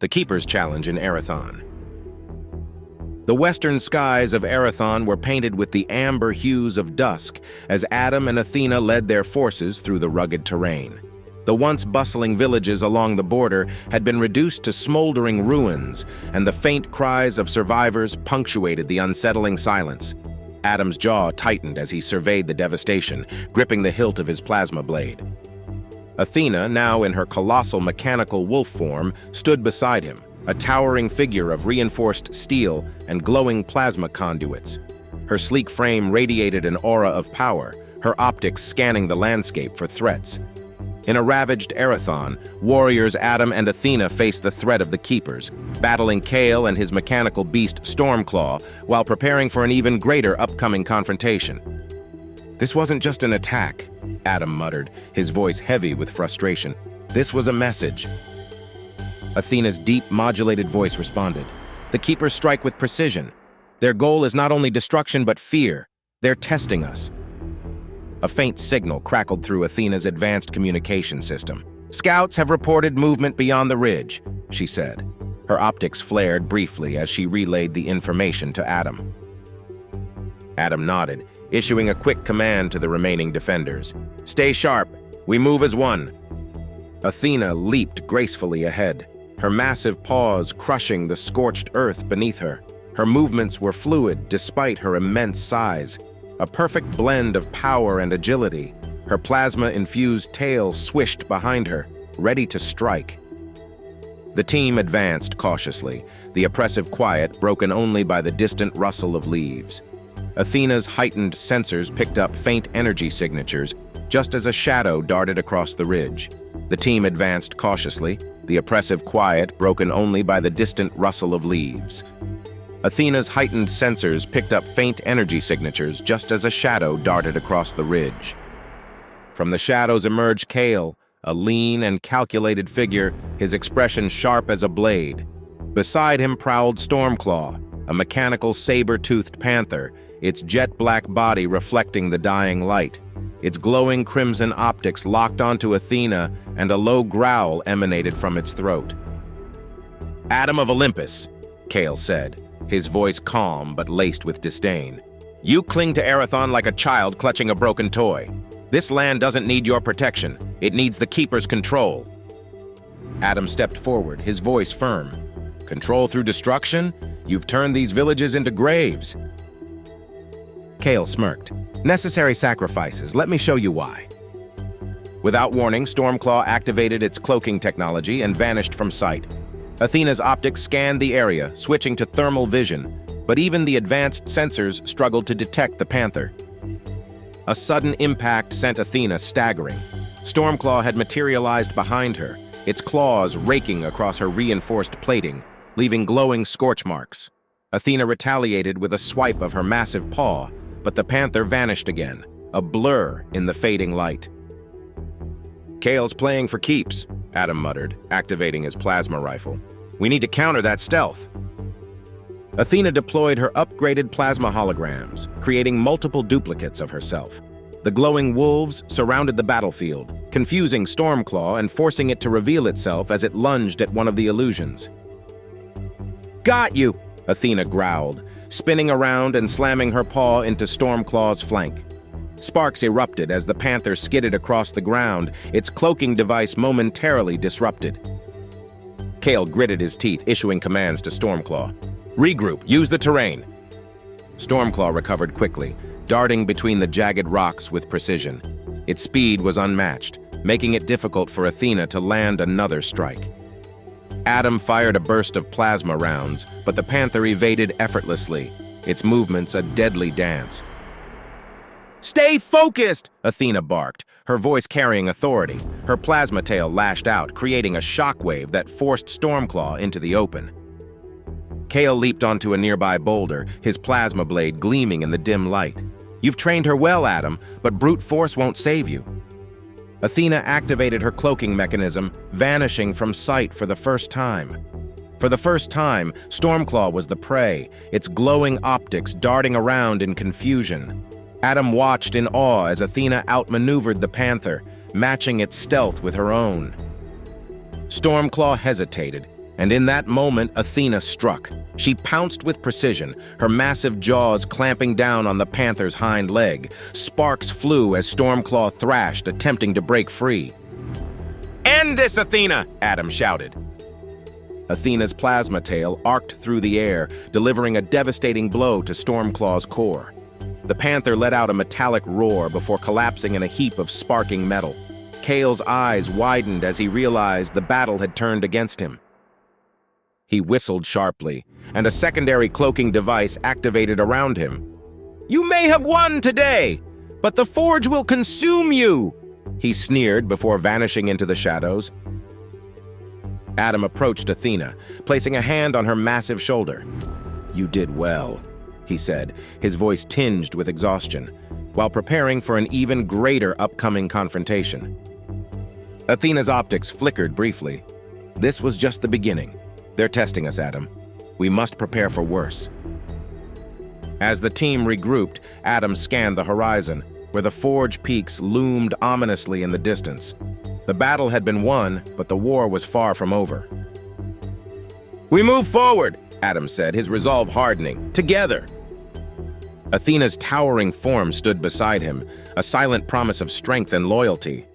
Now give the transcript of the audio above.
The Keeper's Challenge in Erethon. The western skies of Erethon were painted with the amber hues of dusk as Adam and Athena led their forces through the rugged terrain. The once bustling villages along the border had been reduced to smoldering ruins, and the faint cries of survivors punctuated the unsettling silence. Adam's jaw tightened as he surveyed the devastation, gripping the hilt of his plasma blade. Athena, now in her colossal mechanical wolf form, stood beside him, a towering figure of reinforced steel and glowing plasma conduits. Her sleek frame radiated an aura of power, her optics scanning the landscape for threats. In a ravaged Erethon, warriors Adam and Athena faced the threat of the Keepers, battling Kale and his mechanical beast Stormclaw while preparing for an even greater upcoming confrontation. "This wasn't just an attack," Adam muttered, his voice heavy with frustration. "This was a message." Athena's deep, modulated voice responded. "The Keepers strike with precision. Their goal is not only destruction but fear. They're testing us." A faint signal crackled through Athena's advanced communication system. "Scouts have reported movement beyond the ridge," she said. Her optics flared briefly as she relayed the information to Adam. Adam nodded, issuing a quick command to the remaining defenders. "Stay sharp. We move as one." Athena leaped gracefully ahead, her massive paws crushing the scorched earth beneath her. Her movements were fluid despite her immense size, a perfect blend of power and agility. Her plasma-infused tail swished behind her, ready to strike. The team advanced cautiously, the oppressive quiet broken only by the distant rustle of leaves. Athena's heightened sensors picked up faint energy signatures just as a shadow darted across the ridge. The team advanced cautiously, the oppressive quiet broken only by the distant rustle of leaves. Athena's heightened sensors picked up faint energy signatures just as a shadow darted across the ridge. From the shadows emerged Kale, a lean and calculated figure, his expression sharp as a blade. Beside him prowled Stormclaw, a mechanical saber-toothed panther, its jet-black body reflecting the dying light. Its glowing crimson optics locked onto Athena, and a low growl emanated from its throat. "Adam of Olympus," Kale said, his voice calm but laced with disdain. "You cling to Erethon like a child clutching a broken toy. This land doesn't need your protection. It needs the Keeper's control." Adam stepped forward, his voice firm. "Control through destruction? You've turned these villages into graves." Kale smirked. "Necessary sacrifices. Let me show you why." Without warning, Stormclaw activated its cloaking technology and vanished from sight. Athena's optics scanned the area, switching to thermal vision, but even the advanced sensors struggled to detect the panther. A sudden impact sent Athena staggering. Stormclaw had materialized behind her, its claws raking across her reinforced plating, leaving glowing scorch marks. Athena retaliated with a swipe of her massive paw, but the panther vanished again, a blur in the fading light. "Kale's playing for keeps," Adam muttered, activating his plasma rifle. "We need to counter that stealth." Athena deployed her upgraded plasma holograms, creating multiple duplicates of herself. The glowing wolves surrounded the battlefield, confusing Stormclaw and forcing it to reveal itself as it lunged at one of the illusions. "Got you!" Athena growled, spinning around and slamming her paw into Stormclaw's flank. Sparks erupted as the panther skidded across the ground, its cloaking device momentarily disrupted. Kale gritted his teeth, issuing commands to Stormclaw. "Regroup, use the terrain." Stormclaw recovered quickly, darting between the jagged rocks with precision. Its speed was unmatched, making it difficult for Athena to land another strike. Adam fired a burst of plasma rounds, but the panther evaded effortlessly, its movements a deadly dance. "Stay focused!" Athena barked, her voice carrying authority. Her plasma tail lashed out, creating a shockwave that forced Stormclaw into the open. Kale leaped onto a nearby boulder, his plasma blade gleaming in the dim light. "You've trained her well, Adam, but brute force won't save you." Athena activated her cloaking mechanism, vanishing from sight for the first time. For the first time, Stormclaw was the prey, its glowing optics darting around in confusion. Adam watched in awe as Athena outmaneuvered the panther, matching its stealth with her own. Stormclaw hesitated, And in that moment, Athena struck. She pounced with precision, her massive jaws clamping down on the panther's hind leg. Sparks flew as Stormclaw thrashed, attempting to break free. "End this, Athena!" Adam shouted. Athena's plasma tail arced through the air, delivering a devastating blow to Stormclaw's core. The panther let out a metallic roar before collapsing in a heap of sparking metal. Kale's eyes widened as he realized the battle had turned against him. He whistled sharply, and a secondary cloaking device activated around him. "You may have won today, but the forge will consume you!" he sneered before vanishing into the shadows. Adam approached Athena, placing a hand on her massive shoulder. "You did well," he said, his voice tinged with exhaustion, while preparing for an even greater upcoming confrontation. Athena's optics flickered briefly. This was just the beginning. "They're testing us, Adam. We must prepare for worse." As the team regrouped, Adam scanned the horizon, where the forge peaks loomed ominously in the distance. The battle had been won, but the war was far from over. "We move forward," Adam said, his resolve hardening. "Together." Athena's towering form stood beside him, a silent promise of strength and loyalty.